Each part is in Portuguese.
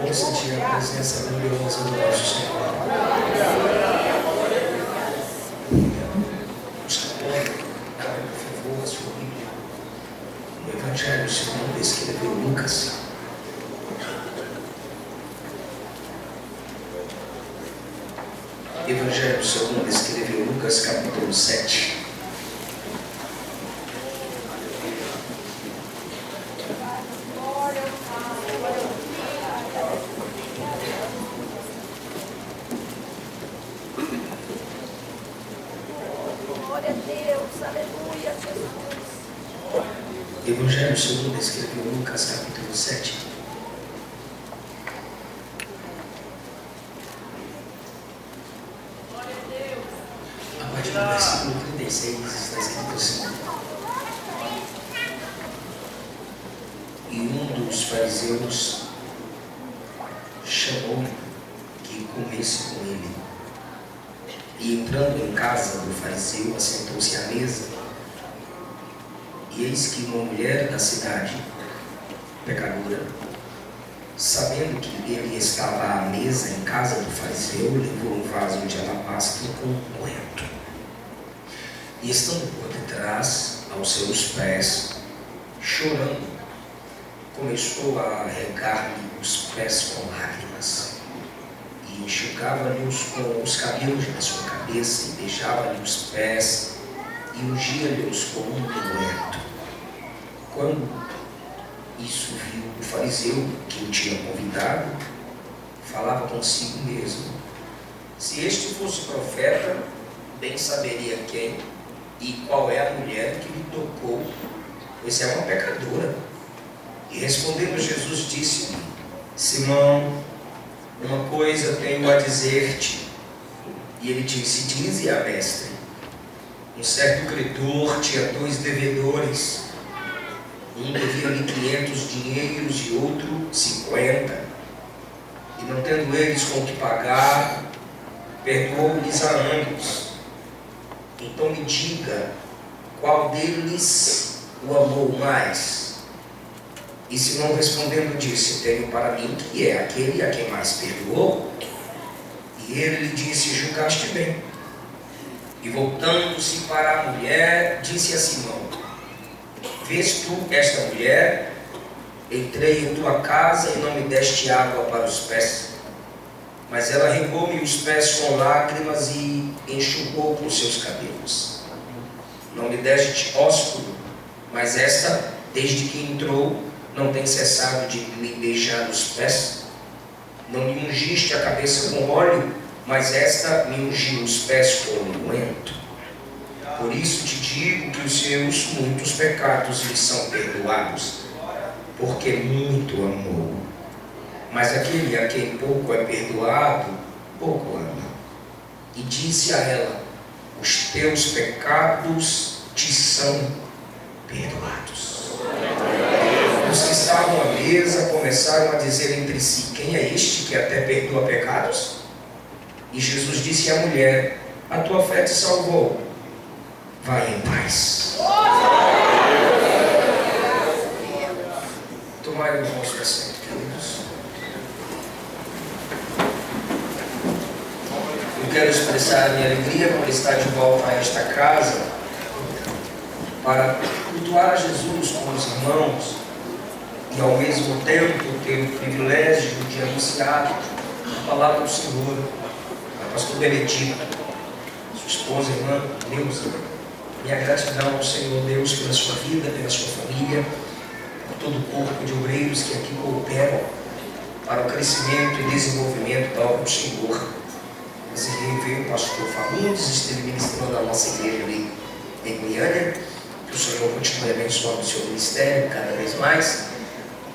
bom sentir a presença gloriosa do nosso Senhor. Busca por favor, a sua Bíblia. No Evangelho segundo escreveu Lucas. Evangelho segundo escreveu Lucas, capítulo 7. Evangelho segundo escreveu Lucas, capítulo 7. A partir do versículo 36 está escrito assim: E um dos fariseus chamou-lhe que comesse com ele. E entrando em casa do fariseu, assentou-se à mesa. E eis que uma mulher da cidade, pecadora, sabendo que ele estava à mesa em casa do fariseu, levou um vaso de alabastro com unguento. E estando por detrás, aos seus pés, chorando, começou a regar-lhe os pés com lágrimas. E enxugava-lhe-os com os cabelos da sua cabeça, e beijava-lhe os pés, e ungia-lhe-os com um unguento. Quando isso viu o fariseu que o tinha convidado, falava consigo mesmo: se este fosse profeta, bem saberia quem e qual é a mulher que lhe tocou, pois é uma pecadora. E respondendo Jesus, disse-lhe: Simão, uma coisa tenho a dizer-te. E ele disse: dize-a, mestre. Um certo credor tinha 2 devedores. Um devia-lhe 500 dinheiros e outro 50. E não tendo eles com que pagar, perdoou-lhes a ambos. Então me diga, qual deles o amou mais? E Simão respondendo disse: tenho para mim que é aquele a quem mais perdoou. E ele lhe disse: julgaste bem. E voltando-se para a mulher, disse a Simão: vês tu esta mulher? Entrei em tua casa e não me deste água para os pés, mas ela regou-me os pés com lágrimas e enxugou com seus cabelos. Não me deste ósculo, mas esta, desde que entrou, não tem cessado de me beijar os pés. Não me ungiste a cabeça com óleo, mas esta me ungiu os pés com unguento. Por isso te digo que os seus muitos pecados lhe são perdoados, porque muito amou. Mas aquele a quem pouco é perdoado, pouco ama. E disse a ela: os teus pecados te são perdoados. Os que estavam à mesa começaram a dizer entre si: quem é este que até perdoa pecados? E Jesus disse à mulher: a tua fé te salvou. Vai em paz. Tomai o vosso assento, queridos. Eu quero expressar a minha alegria por estar de volta a esta casa para cultuar a Jesus com os irmãos e ao mesmo tempo ter o privilégio de anunciar a palavra do Senhor a pastor Benedito, sua esposa, irmã Neuza. Minha gratidão ao Senhor Deus pela sua vida, pela sua família, por todo o corpo de obreiros que aqui cooperam para o crescimento e desenvolvimento da obra do Senhor. Mas veio o pastor Fagundes, esteve ministrando a nossa igreja ali em Goiânia. Que o Senhor continue abençoando o seu ministério cada vez mais.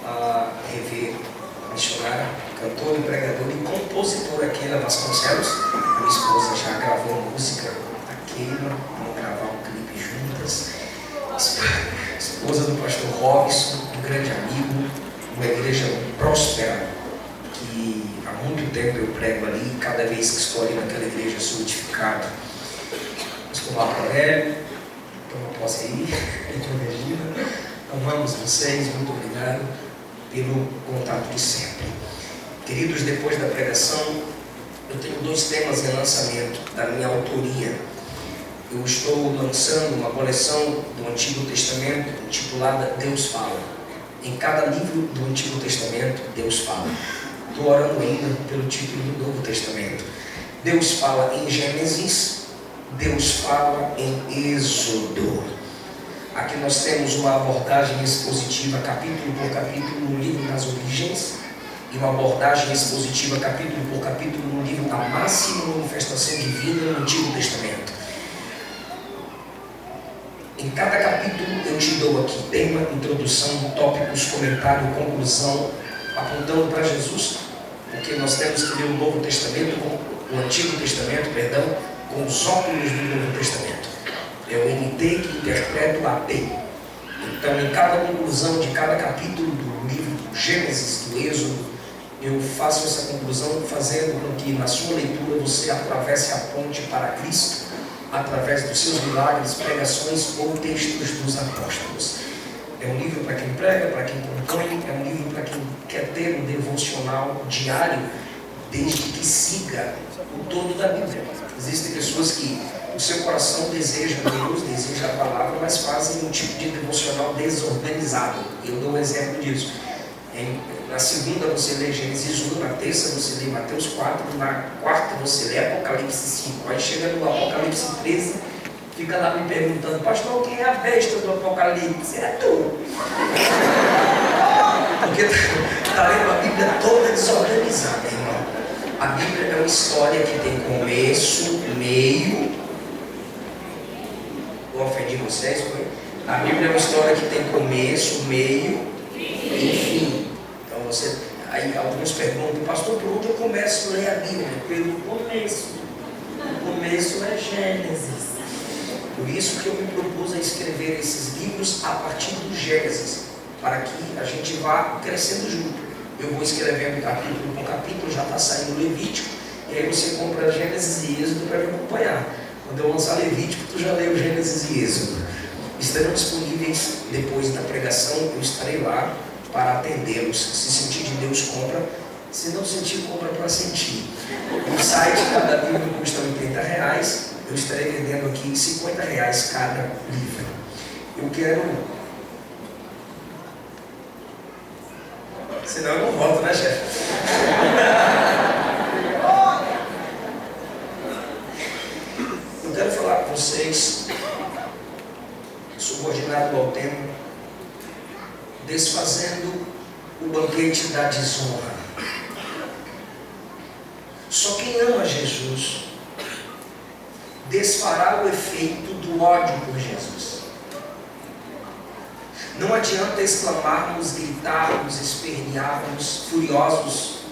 A rever a missionária, cantor, pregador e compositor Keila Vasconcelos. A minha esposa já gravou música da Keila, vamos gravar um clipe juntas. Esposa do pastor Robson, um grande amigo, uma igreja próspera, que há muito tempo eu prego ali, e cada vez que estou ali naquela igreja sou edificado. Pastor Marco Aurélio, então eu posso ir, Regina, amamos vocês, muito obrigado pelo contato de sempre. Queridos, depois da pregação, eu tenho 2 temas em lançamento da minha autoria. Eu estou lançando uma coleção do Antigo Testamento intitulada Deus Fala. Em cada livro do Antigo Testamento, Deus fala. Estou orando ainda pelo título do Novo Testamento. Deus fala em Gênesis, Deus fala em Êxodo. Aqui nós temos uma abordagem expositiva, capítulo por capítulo, no livro das origens, e uma abordagem expositiva, capítulo por capítulo, no livro da máxima manifestação divina no Antigo Testamento. Em cada capítulo eu te dou aqui tema, introdução, tópicos, comentário, conclusão, apontando para Jesus, porque nós temos que ler o Novo Testamento, o Antigo Testamento, perdão, com os óculos do Novo Testamento. É o NT que interpreta o AP. Então, em cada conclusão de cada capítulo do livro do Gênesis, do Êxodo, eu faço essa conclusão fazendo com que na sua leitura você atravesse a ponte para Cristo, através dos seus milagres, pregações ou textos dos apóstolos. É um livro para quem prega, para quem compõe, é um livro para quem quer ter um devocional diário, desde que siga o todo da Bíblia. Existem pessoas que o seu coração deseja Deus, deseja a palavra, mas fazem um tipo de devocional desorganizado. Eu dou um exemplo disso. Na segunda você lê Gênesis 1, na terça você lê Mateus 4, na quarta você lê Apocalipse 5. Aí chega no Apocalipse 13, fica lá me perguntando: pastor, quem é a besta do Apocalipse? É tu. Porque está lendo a Bíblia toda desorganizada, irmão. A Bíblia é uma história que tem começo, meio. Eu ofendi vocês, foi? A Bíblia é uma história que tem começo, meio e fim. Então aí alguns perguntam: pastor, por onde eu começo a ler a Bíblia? Pelo começo. O começo é Gênesis. Por isso que eu me propus a escrever esses livros a partir do Gênesis, para que a gente vá crescendo junto. Eu vou escrevendo capítulo por capítulo, já está saindo Levítico, e aí você compra Gênesis e Êxodo para me acompanhar. Quando eu lançar Levítico, tu já leu Gênesis e Êxodo. Estarão disponíveis depois da pregação, eu estarei lá para atendê-los. Se sentir de Deus, compra. Se não sentir, compra para sentir. No site, cada livro custa R$80. Eu estarei vendendo aqui R$50 cada livro. Eu quero... Senão eu não volto, né, chefe? Eu quero falar com vocês, subordinado ao tema, desfazendo o banquete da desonra. Só quem ama Jesus desfará o efeito do ódio por Jesus. Não adianta exclamarmos, gritarmos, espernearmos, furiosos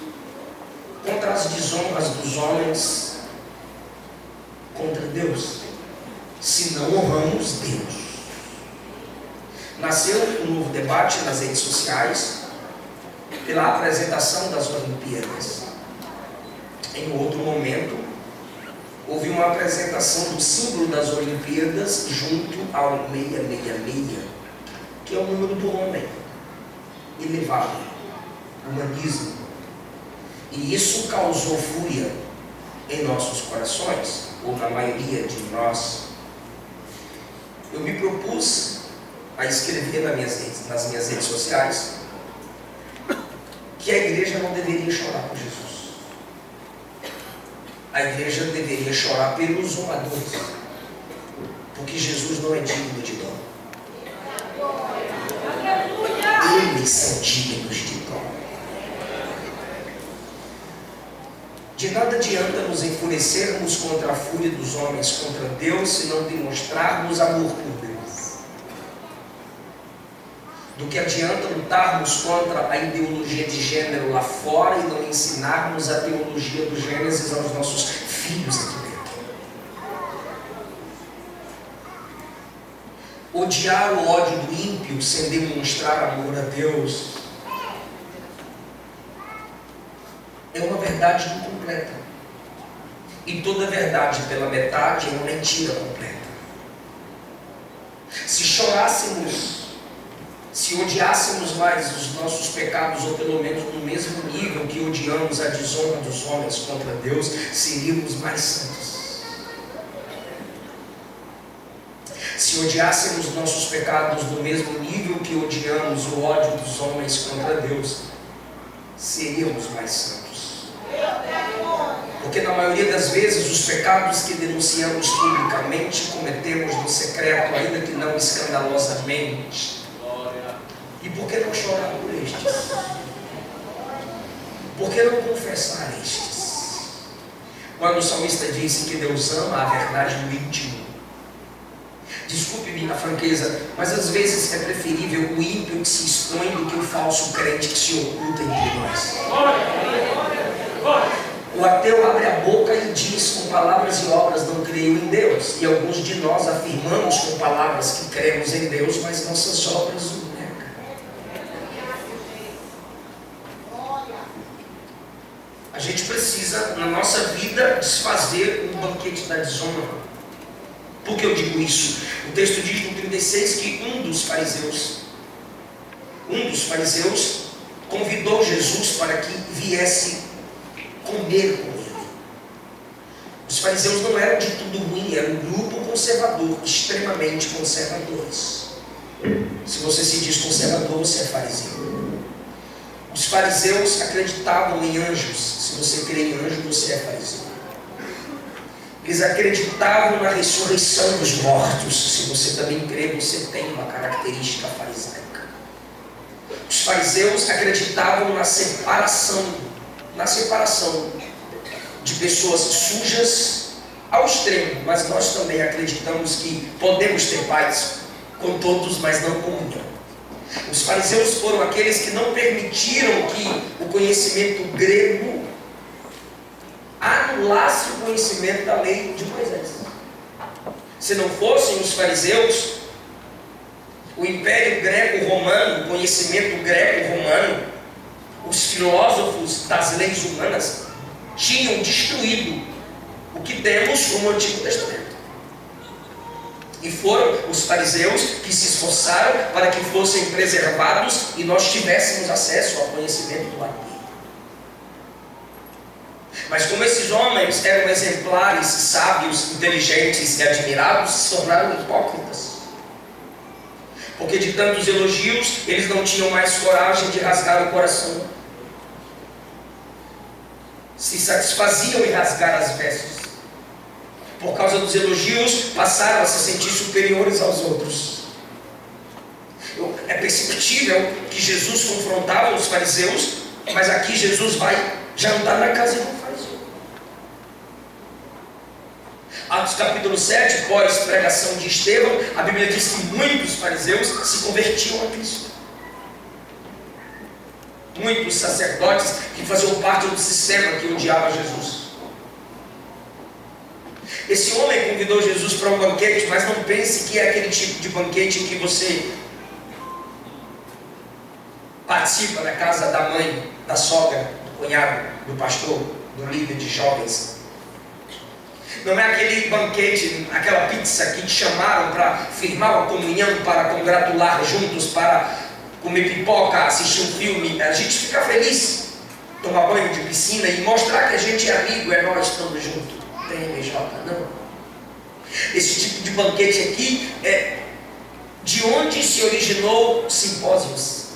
contra as desonras dos homens, contra Deus, se não honramos Deus. Nasceu um novo debate nas redes sociais pela apresentação das Olimpíadas. Em outro momento, houve uma apresentação do símbolo das Olimpíadas junto ao 666, que é o número do homem elevado, humanismo. E isso causou fúria em nossos corações, ou na maioria de nós. Eu me propus a escrever nas minhas redes sociais que a igreja não deveria chorar por Jesus. A igreja deveria chorar pelos zombadores, porque Jesus não é digno de dó. Eles são dignos de dó. De nada adianta nos enfurecermos contra a fúria dos homens contra Deus se não demonstrarmos amor por Deus. Do que adianta lutarmos contra a ideologia de gênero lá fora e não ensinarmos a teologia do Gênesis aos nossos filhos aqui dentro. Odiar o ódio do ímpio sem demonstrar amor a Deus é uma verdade incompleta. E toda verdade pela metade é uma mentira completa. Se chorássemos Se odiássemos mais os nossos pecados, ou pelo menos no mesmo nível que odiamos a desonra dos homens contra Deus, seríamos mais santos. Se odiássemos nossos pecados no mesmo nível que odiamos o ódio dos homens contra Deus, seríamos mais santos. Porque na maioria das vezes os pecados que denunciamos publicamente cometemos no secreto, ainda que não escandalosamente. E por que não chorar por estes? Por que não confessar estes? Quando o salmista disse que Deus ama a verdade no íntimo, desculpe-me a franqueza, mas às vezes é preferível o ímpio que se expõe do que o falso crente que se oculta entre nós. O ateu abre a boca e diz com palavras e obras: não creio em Deus. E alguns de nós afirmamos com palavras que cremos em Deus, mas nossas obras o negam. A gente precisa, na nossa vida, desfazer um banquete da desonra. Por que eu digo isso? O texto diz no 36 que um dos fariseus convidou Jesus para que viesse comer com ele. Os fariseus não eram de tudo ruim, era um grupo conservador, extremamente conservadores. Se você se diz conservador, você é fariseu. Os fariseus acreditavam em anjos. Se você crê em anjo, você é fariseu. Eles acreditavam na ressurreição dos mortos. Se você também crê, você tem uma característica farisaica. Os fariseus acreditavam na separação de pessoas sujas ao extremo. Mas nós também acreditamos que podemos ter paz com todos, mas não com união. Os fariseus foram aqueles que não permitiram que o conhecimento grego anulasse o conhecimento da lei de Moisés. Se não fossem os fariseus, o império greco-romano, o conhecimento greco-romano, os filósofos das leis humanas tinham destruído o que temos como Antigo Testamento. E foram os fariseus que se esforçaram para que fossem preservados e nós tivéssemos acesso ao conhecimento do lado. Mas como esses homens eram exemplares, sábios, inteligentes e admirados, se tornaram hipócritas. Porque de tantos elogios, eles não tinham mais coragem de rasgar o coração. Se satisfaziam em rasgar as vestes. Por causa dos elogios, passaram a se sentir superiores aos outros. É perceptível que Jesus confrontava os fariseus, mas aqui Jesus vai jantar na casa de um fariseu. Atos capítulo 7, pós pregação de Estevão, a Bíblia diz que muitos fariseus se convertiam a Cristo. Muitos sacerdotes que faziam parte do sistema que odiava Jesus. Esse homem convidou Jesus para um banquete, mas não pense que é aquele tipo de banquete em que você participa na casa da mãe, da sogra, do cunhado, do pastor, do líder de jovens. Não é aquele banquete, aquela pizza que te chamaram para firmar uma comunhão, para congratular juntos, para comer pipoca, assistir um filme. A gente fica feliz, tomar banho de piscina e mostrar que a gente é amigo, é nós estamos juntos. Tem MJ, não. Esse tipo de banquete aqui é de onde se originou simpósios.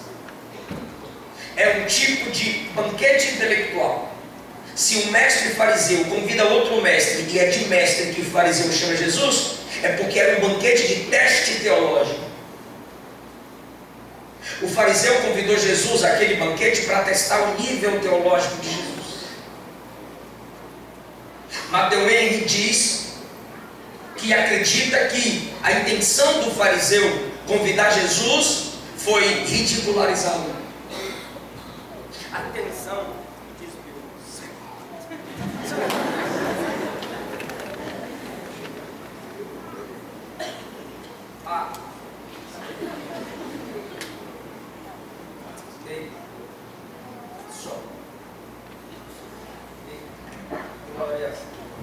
É um tipo de banquete intelectual. Se um mestre fariseu convida outro mestre e é de mestre que o fariseu chama Jesus, é porque era um banquete de teste teológico. O fariseu convidou Jesus àquele banquete para testar o nível teológico de Jesus. Matthew Henry diz que acredita que a intenção do fariseu convidar Jesus foi ridicularizá-lo. A intenção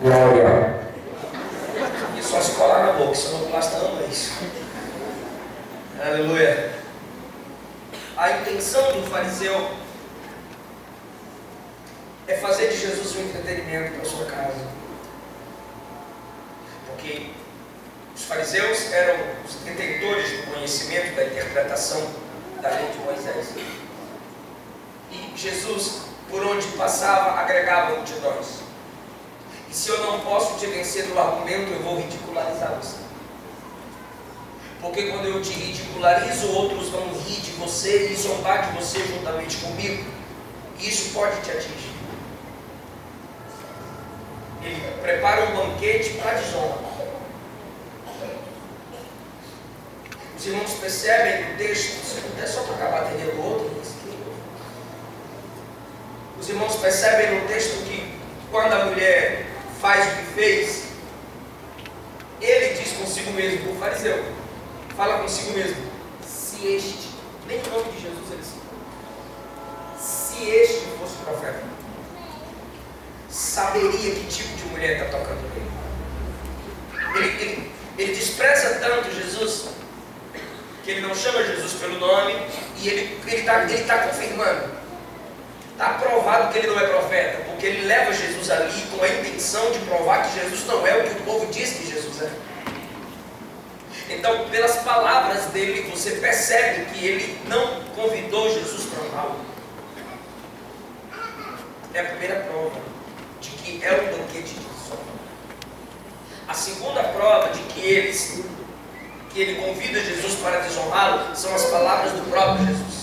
glória. E só se colar na boca, sonoplasta ama isso. Aleluia. a intenção do fariseu é fazer de Jesus um entretenimento para a sua casa. Porque os fariseus eram os detentores do conhecimento, da interpretação da lei de Moisés. E Jesus, por onde passava, agregava multidões. E se eu não posso te vencer no argumento, eu vou ridicularizar você. Porque quando eu te ridicularizo, outros vão rir de você e zombar de você juntamente comigo. E isso pode te atingir. Ele prepara um banquete para a desonra. Os irmãos percebem no texto, se puder só tocar a bateria do outro. Os irmãos percebem no texto que quando a mulher faz o que fez, ele diz consigo mesmo, o fariseu, fala consigo mesmo, se este, nem o nome de Jesus ele citou, se este fosse profeta, saberia que tipo de mulher está tocando nele. Ele despreza tanto Jesus, que ele não chama Jesus pelo nome, e ele está confirmando. Está provado que ele não é profeta, porque ele leva Jesus ali com a intenção de provar que Jesus não é o que o povo diz que Jesus é. Então, pelas palavras dele, você percebe que ele não convidou Jesus para um algo. É a primeira prova de que é um banquete de desonra. A segunda prova de que ele convida Jesus para desonrá-lo são as palavras do próprio Jesus.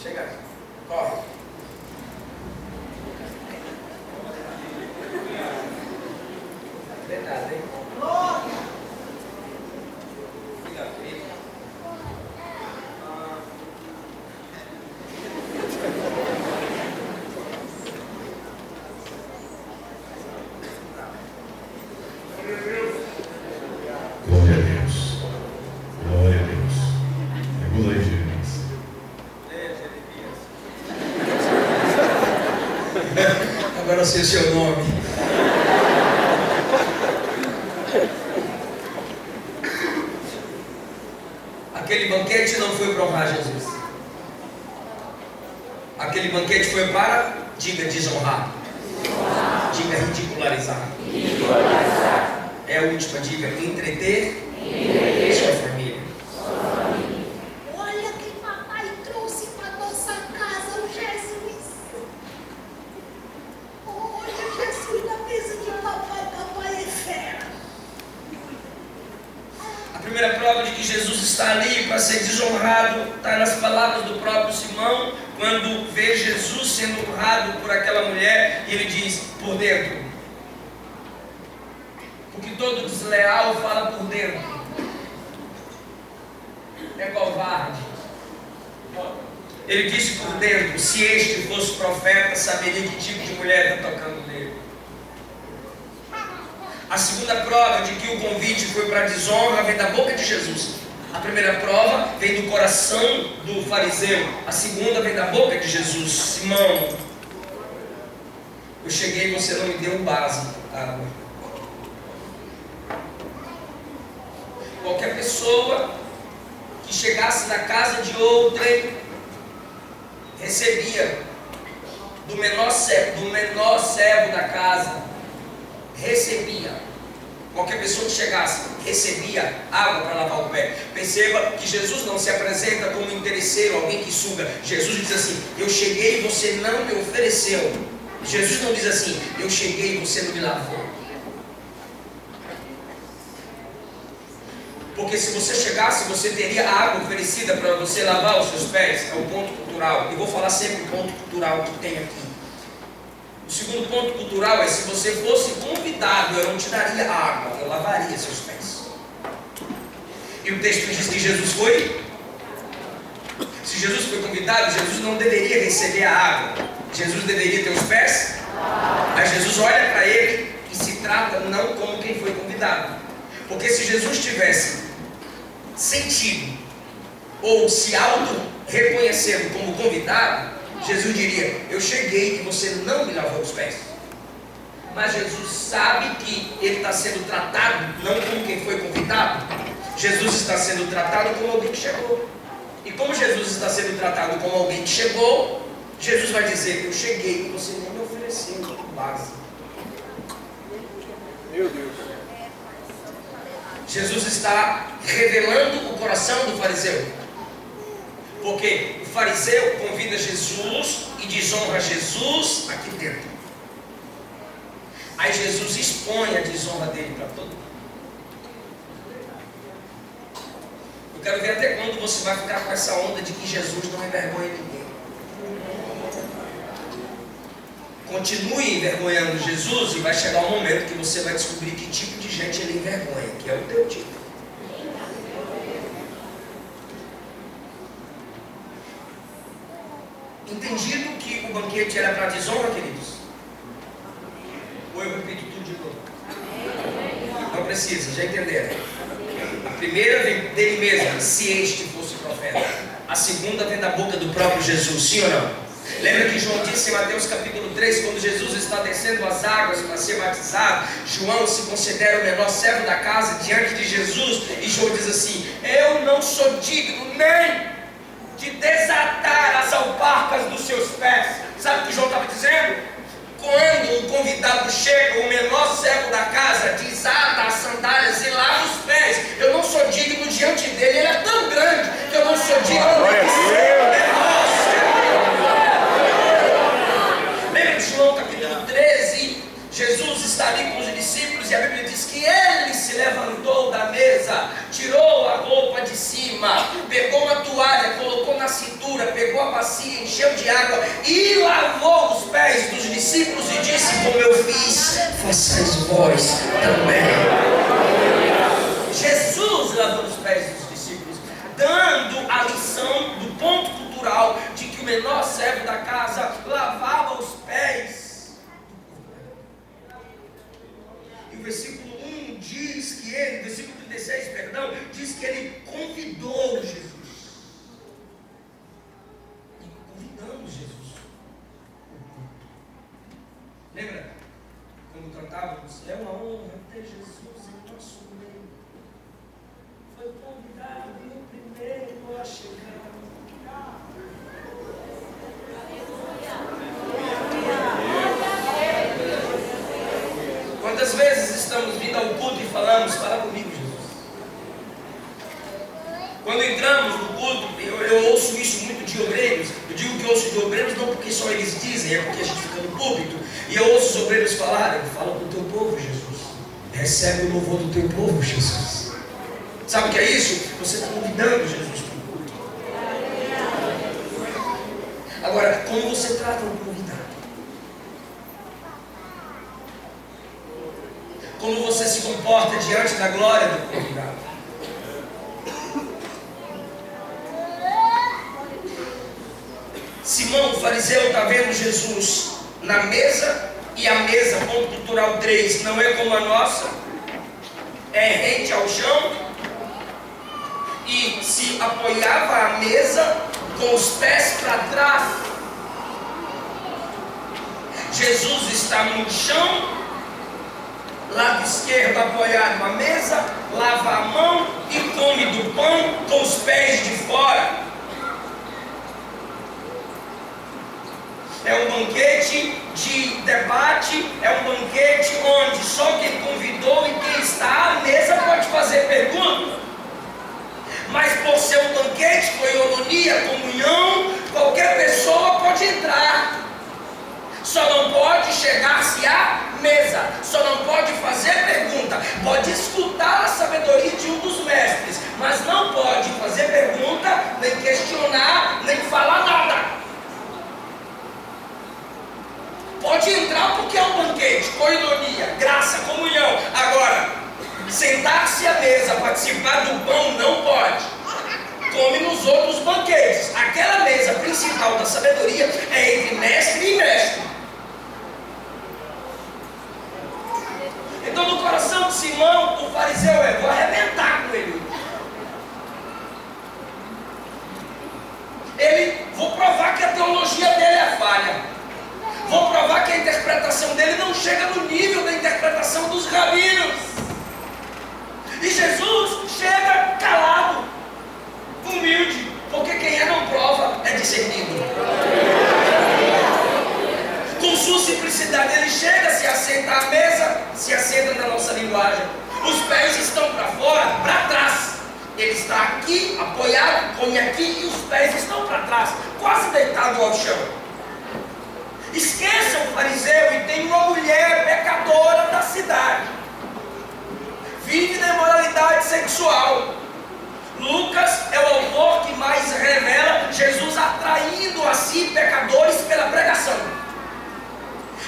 Chega, corre. Verdade, hein? Filha preta. Glória a Deus. Glória a Deus. Regula aí, Jeremias. Agora eu sei o seu nome. Aquele banquete não foi para honrar Jesus. Aquele banquete foi para, diga, desonrar. Diga, ridicularizar. É a última, diga, entreter sua família. Olha quem papai trouxe para nossa casa, o Jesus. Olha Jesus na mesa de papai, papai é fera. A primeira prova de que Jesus está ali para ser desonrado está nas palavras do próprio Simão, quando vê Jesus sendo honrado por aquela mulher, e ele diz, por dentro. Porque todo desleal fala por dentro. É covarde. Ele disse por dentro, se este fosse profeta, saberia que tipo de mulher está tocando nele. A segunda prova de que o convite foi para a desonra vem da boca de Jesus. A primeira prova vem do coração do fariseu. A segunda vem da boca de Jesus. Simão, eu cheguei e você não me deu o básico, água. Qualquer pessoa que chegasse na casa de outrem recebia do menor servo da casa, recebia. Qualquer pessoa que chegasse recebia água para lavar o pé. Perceba que Jesus não se apresenta como interesseiro, alguém que suga. Jesus diz assim, eu cheguei e você não me ofereceu. Jesus não diz assim, eu cheguei e você não me lavou. Porque se você chegasse, você teria água oferecida para você lavar os seus pés. É o ponto cultural. E vou falar sempre o ponto cultural que tem aqui. O segundo ponto cultural é, se você fosse convidado, eu não te daria água, eu lavaria seus pés. E o texto diz que Jesus foi. Se Jesus foi convidado, Jesus não deveria receber a água. Jesus deveria ter os pés. Mas Jesus olha para ele e se trata não como quem foi convidado. Porque se Jesus tivesse sentido ou se auto-reconhecendo como convidado, Jesus diria, eu cheguei e você não me lavou os pés. Mas Jesus sabe que ele está sendo tratado não como quem foi convidado. Jesus está sendo tratado como alguém que chegou. E como Jesus está sendo tratado como alguém que chegou, Jesus vai dizer: eu cheguei e você nem me ofereceu base. Meu Deus. Jesus está revelando o coração do fariseu. Porque o fariseu convida Jesus e desonra Jesus aqui dentro. Aí Jesus expõe a desonra dele para todo mundo. Eu quero ver até quando você vai ficar com essa onda de que Jesus não envergonha ninguém. Continue envergonhando Jesus e vai chegar um momento que você vai descobrir que tipo de gente ele envergonha, que é o teu tipo. Entendido que o banquete era para desonra, queridos? Ou eu repito tudo de novo? Não precisa, já entenderam. A primeira vem dele mesmo, se este fosse profeta. A segunda vem da boca do próprio Jesus, sim ou não? Lembra que João disse em Mateus capítulo 3, quando Jesus está descendo as águas para ser batizado, João se considera o menor servo da casa diante de Jesus, e João diz assim: eu não sou digno nem de desatar as alparcas dos seus pés. Sabe o que João estava dizendo? Quando um convidado chega, o menor servo da casa desata as sandálias e lava os pés. Eu não sou digno diante dele, ele é tão grande que eu não sou digno nem de ser o menor servo. Lembra de João capítulo 13? Jesus está ali com os discípulos e a Bíblia diz que ele se levantou da mesa, tirou a roupa de cima, pegou uma toalha, colocou na cintura, pegou a bacia, encheu de água e lavou os pés dos discípulos e disse: como eu fiz, façais vós também. Jesus lavou os pés dos discípulos, dando a lição do ponto cultural de que o menor servo da casa lavava os pés. E o versículo 1 diz que ele, versículo 36, perdão, diz que ele convidou Jesus. Convidamos Jesus. Lembra? Quando cantávamos, é uma honra ter Jesus em nosso meio. Foi convidado e o primeiro a chegar. Quantas vezes estamos vindo ao culto e falamos: fala comigo, Jesus. Quando entramos no culto, eu ouço isso muito de obreiros. Eu digo que ouço de obreiros não porque só eles dizem, é porque a gente fica no púlpito. E eu ouço os obreiros falarem: fala com o teu povo, Jesus. Recebe o louvor do teu povo, Jesus. Sabe o que é isso? Você está convidando Jesus para o culto. Agora, como você trata um convidado? Como você se comporta diante da glória do convidado? Simão, o fariseu, está vendo Jesus na mesa, e a mesa, ponto cultural 3, não é como a nossa, é rente ao chão, e se apoiava a mesa com os pés para trás. Jesus está no chão, lado esquerdo apoiado na mesa, lava a mão e come do pão com os pés de fora. É um banquete de debate, é um banquete onde só quem convidou e quem está à mesa pode fazer pergunta. Mas por ser um banquete, coinonia, comunhão, qualquer pessoa pode entrar. Só não pode chegar-se à mesa, só não pode fazer pergunta, pode escutar a sabedoria de um dos mestres, mas não pode fazer pergunta, nem questionar, nem falar nada. Pode entrar porque é um banquete, coinonia, graça, comunhão. Agora, sentar-se à mesa, participar do pão, não pode. Come nos outros banquetes. Aquela mesa principal da sabedoria é entre mestre e mestre. Então no coração de Simão, o fariseu é: vou arrebentar com ele. Vou provar que a teologia dele é falha. Vou provar que a interpretação interpretação dele não chega no nível da interpretação dos rabinos. E Jesus chega calado, humilde, porque quem não prova é discernido. Com sua simplicidade, ele chega, se assenta à mesa, se assenta na nossa linguagem. Os pés estão para fora, para trás. Ele está aqui, apoiado, come aqui, e os pés estão para trás, quase deitado ao chão. Esqueça o fariseu e tem uma mulher pecadora da cidade. Vive na imoralidade sexual. Lucas é o autor que mais revela Jesus atraindo a si pecadores pela pregação.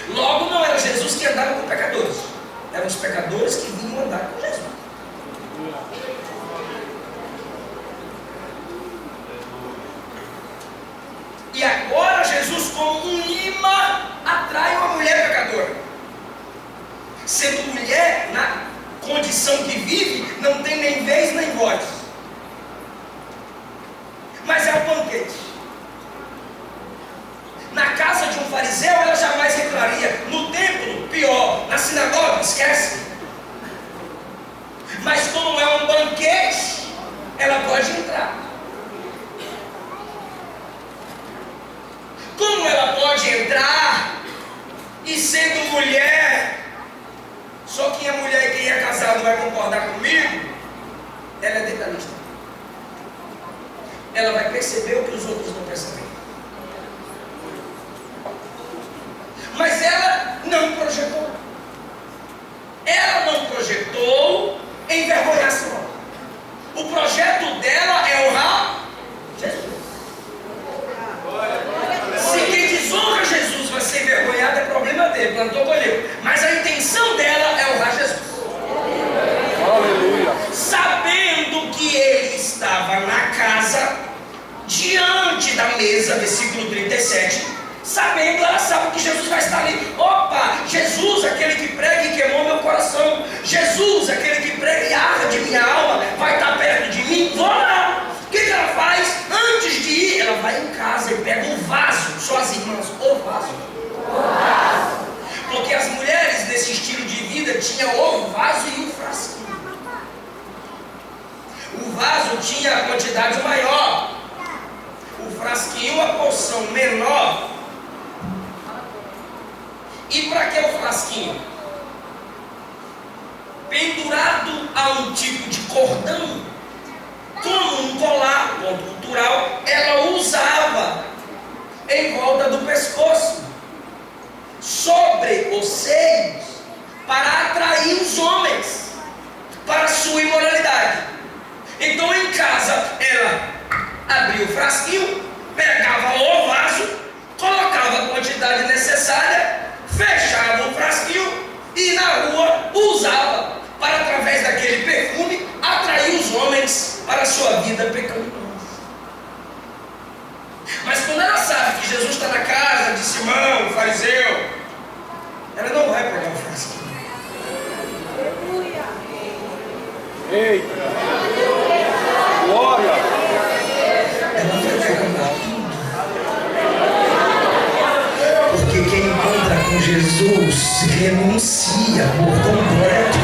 Logo, não era Jesus que andava com pecadores, eram os pecadores que vinham andar com Jesus. E agora Jesus, como um imã, atrai uma mulher pecadora. Sendo mulher, na condição que vive, não tem nem vez nem voz. Mas é um banquete. Na casa de um fariseu, ela jamais entraria. No templo, pior. Na sinagoga, esquece. Mas como é um banquete, ela pode entrar. Como ela pode entrar e sendo mulher, só quem é mulher e quem é casado vai concordar comigo, ela é detalhista. Ela vai perceber o que os outros não percebem. Mas ela não projetou. Ela não projetou envergonhar seu nome. O projeto dela é honrar Jesus. Se quem desonra Jesus vai ser envergonhado, é problema dele, plantou, colheu. Mas a intenção dela é honrar Jesus. Aleluia. Sabendo que ele estava na casa, diante da mesa, versículo 37, sabendo, ela sabe que Jesus vai estar ali. Opa, Jesus, aquele que prega e queimou meu coração. Jesus, aquele que prega e arde minha alma, vai estar perto de mim. Vou lá. O que ela faz? Antes de ir, ela vai em casa e pega um vaso. Só as irmãs, o vaso. Porque as mulheres desse estilo de vida tinham o vaso e o frasquinho. O vaso tinha a quantidade maior, o frasquinho a porção menor. E para que o frasquinho? Pendurado a um tipo de cordão, como um colar, ponto cultural, ela usava em volta do pescoço, sobre os seios, para atrair os homens para a sua imoralidade. Então em casa ela abria o frasquinho, pegava o vaso, colocava a quantidade necessária, fechava o frasquinho e na rua usava para, através daquele perfume, atrair os homens para a sua vida pecaminosa. Mas quando ela sabe que Jesus está na casa de Simão, o fariseu, ela não vai pegar o frasquinho. Eita! Glória! Ela vai pegar tudo. Porque quem encontra com Jesus renuncia por completo.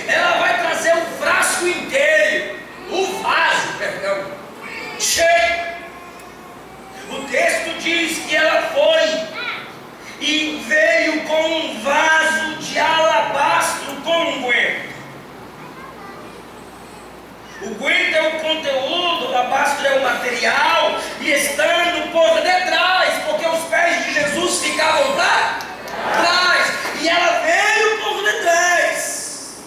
Ela vai trazer o frasco inteiro, o vaso, perdão, cheio. O texto diz que ela foi e veio com um vaso de alabastro com unguento. O unguento é o conteúdo, o alabastro é o material, e estando por detrás, porque os pés de Jesus ficavam para trás, e ela veio por detrás.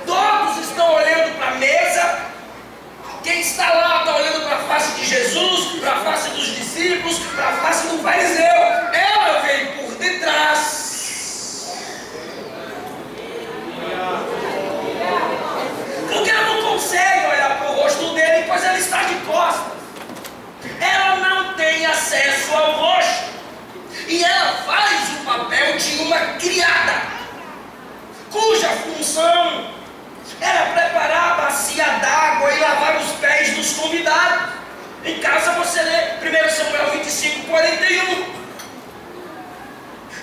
Todos estão olhando para a mesa. Quem está lá está olhando para a face de Jesus, para a face dos discípulos, para a face do fariseu. Ela veio por detrás. Porque ela não consegue olhar para o rosto dele, pois ela está de costas. Ela não tem acesso ao rosto. E ela faz o papel de uma criada, cuja função era preparar a bacia d'água e lavar os pés dos convidados. Em casa você lê 1 Samuel 25, 41.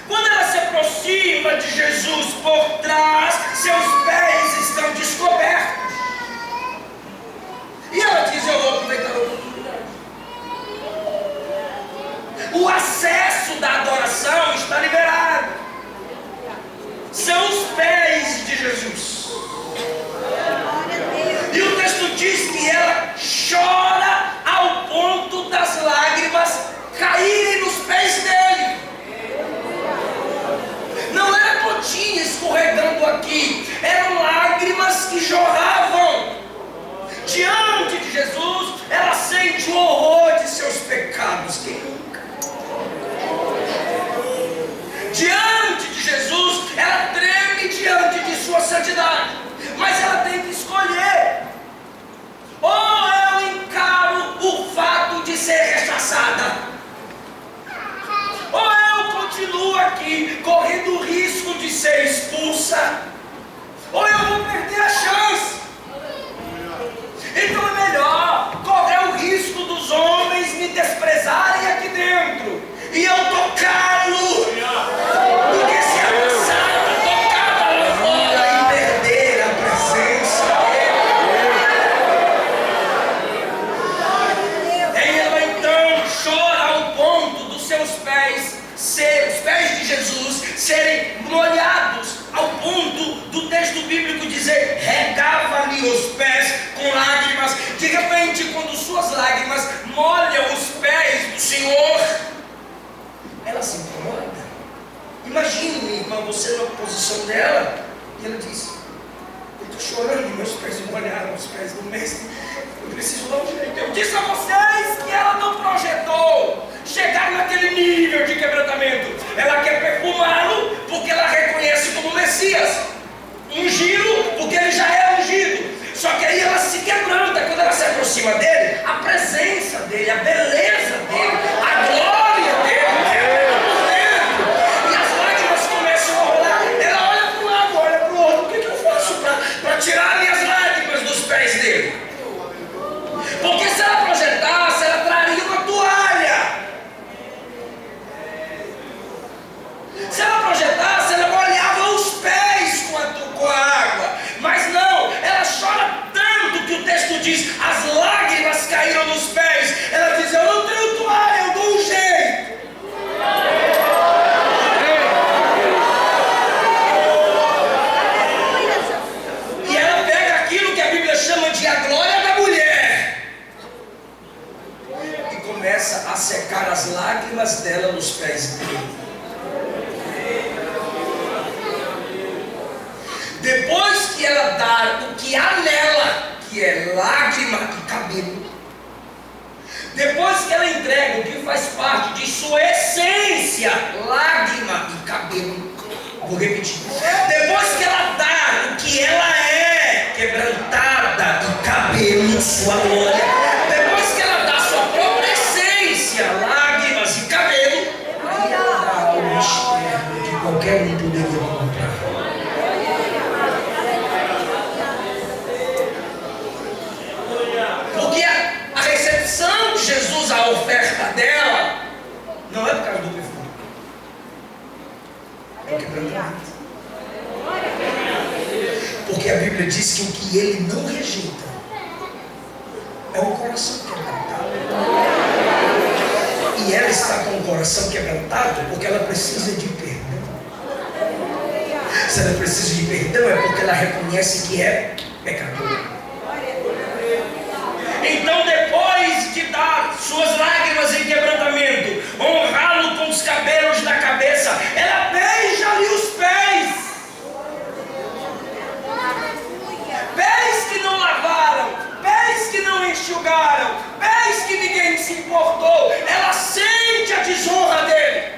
Quando ela se aproxima de Jesus por trás, seus pés estão descobertos. E ela diz: eu vou aproveitar a oportunidade. O acesso da adoração está liberado. São os pés de Jesus. E o texto diz que ela chora ao ponto das lágrimas caírem nos pés dele. Não era gotinha escorregando aqui, eram lágrimas que jorravam. Diante de Jesus, ela sente o horror de seus pecados. Quem nunca? Diante de Jesus, ela treme diante de sua santidade. Mas ela tem que escolher: ou eu encaro o fato de ser rechaçada, ou eu continuo aqui correndo o risco de ser expulsa, ou eu vou perder a chance. Então é melhor correr o risco dos homens me desprezarem aqui dentro e eu tocá-lo, do que se avançar, tocá-lo lá fora e perder a presença dele. E ela então chora ao ponto dos seus pés, os pés de Jesus, serem molhados, ao ponto do texto bíblico dizer: regava-lhe os pés com lágrimas. De repente, quando suas lágrimas molham os pés do Senhor, ela se incomoda. Imagine, irmã, você na posição dela, e ela diz: eu estou chorando, meus pés molharam os pés do mestre, eu preciso dar um jeito. Eu disse a vocês que ela não projetou chegar naquele nível de quebrantamento. Ela quer perfumá-lo porque ela reconhece como Messias, ungí-lo porque ele já é ungido. Só que aí ela se quebranta quando ela se aproxima dele. A presença dele, a beleza dele, a glória dele por dentro, e as lágrimas começam a rolar. Ela olha para um lado, olha para o outro. O que eu faço para tirar minhas lágrimas dos pés dele? Porque se ela projetasse, ela traria uma toalha. Se ela projetasse, ela molhava os pés com a água. Mas não, ela chora tanto que o texto diz: as lágrimas caíram nos pés. Ela diz: eu não tenho toalha, eu dou um jeito. E ela pega aquilo que a Bíblia chama de a glória da mulher e começa a secar as lágrimas dela nos pés dele. Depois que ela dá o que há nela, que é lágrima e cabelo, depois que ela entrega o que faz parte de sua essência, lágrima e cabelo, vou repetir, depois que ela dá o que ela é, quebrantada e cabelo, sua glória, depois que ela dá sua própria essência, lágrimas e cabelo, aí ela dá algo externo que qualquer um poderia comprar. Jesus, a oferta dela, não é por causa do perfume, é o quebrantamento. Porque a Bíblia diz que o que ele não rejeita é o coração quebrantado. E ela está com o coração quebrantado porque ela precisa de perdão. Se ela precisa de perdão, é porque ela reconhece que é pecadora. Então, depois de dar suas lágrimas em quebrantamento, honrá-lo com os cabelos da cabeça, ela beija-lhe os pés. Pés que não lavaram, pés que não enxugaram, pés que ninguém se importou. Ela sente a desonra dele.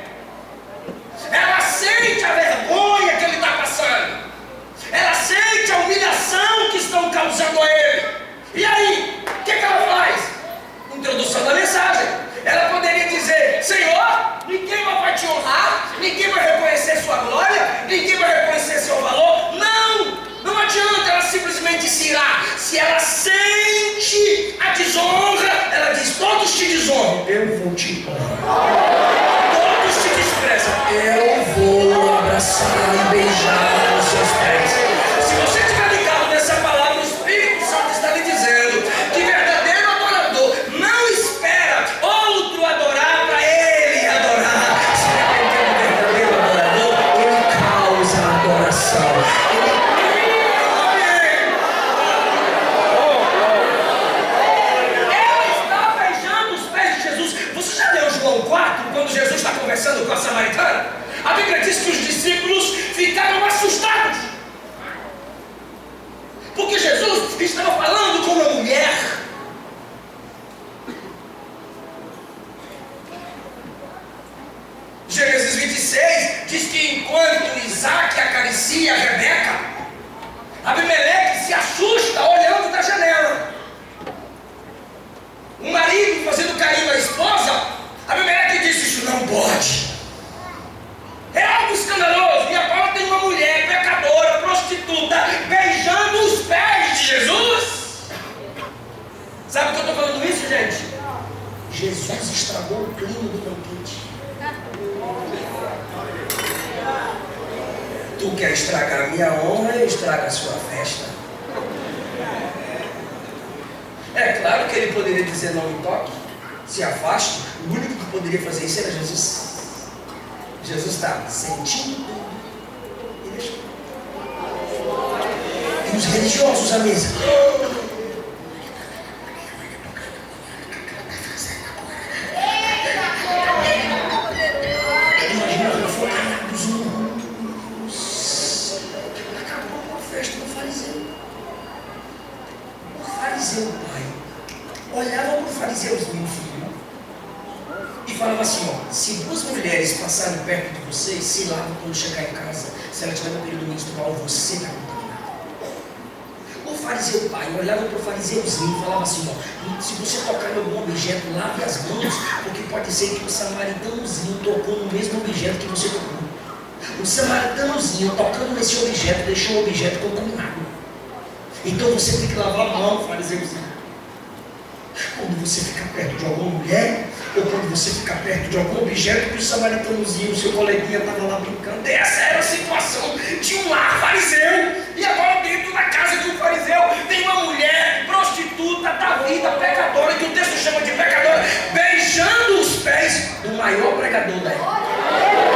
Ela sente a vergonha que ele está passando. Ela sente a humilhação que estão causando a ele. E aí, o que ela faz? Introdução da mensagem. Ela poderia dizer: Senhor, ninguém mais vai te honrar, ninguém vai reconhecer sua glória, ninguém vai reconhecer seu valor. Não, não adianta ela simplesmente se irá. Se ela sente te desonram, eu vou te honrar. Todos te desprezam, eu vou abraçar e beijar os seus pés. Se você estiver ligado nessa palavra, o Espírito Santo está lhe dizendo que verdadeiro adorador não espera outro adorar para ele adorar. Se é verdadeiro adorador, ele causa adoração. Quando Jesus está conversando com a samaritana, a Bíblia diz que os discípulos ficaram assustados, porque Jesus estava falando com uma mulher. Gênesis 26 diz que enquanto Isaac acaricia a Rebeca, Abimeleque se assusta olhando da janela. O marido fazendo carinho à esposa, Abimeleque disse: isso não pode. É algo escandaloso. E agora tem uma mulher pecadora, prostituta, beijando os pés de Jesus. Sabe por que eu estou falando isso, gente? Jesus estragou o clima do banquete. Tu quer estragar a minha honra, eu estrago a sua festa. É claro que ele poderia dizer: não me toque, se afaste. O único que poderia fazer isso era Jesus. Jesus estava sentindo e deixou. E os religiosos à mesa: imagina focados nos. Acabou a festa do fariseu. O fariseu, pai, olhava para o fariseuzinho, filho, e falava assim: ó, se duas mulheres passarem perto de você, se lava quando chegar em casa. Se ela tiver no período menstrual, você está contaminado. O fariseu pai olhava para o fariseuzinho e falava assim: ó, se você tocar em algum objeto, lave as mãos, porque pode ser que o samaritanozinho tocou no mesmo objeto que você tocou. O samaritanozinho tocando nesse objeto deixou o objeto contaminado. Então você tem que lavar a mão, fariseuzinho. Quando você fica perto de alguma mulher, ou quando você fica perto de algum objeto que o samaritanozinho, o seu coleguinha, estava lá brincando. Essa era a situação de um lar fariseu. E agora dentro da casa de um fariseu tem uma mulher prostituta da vida, pecadora, que o texto chama de pecadora, beijando os pés do maior pregador da época.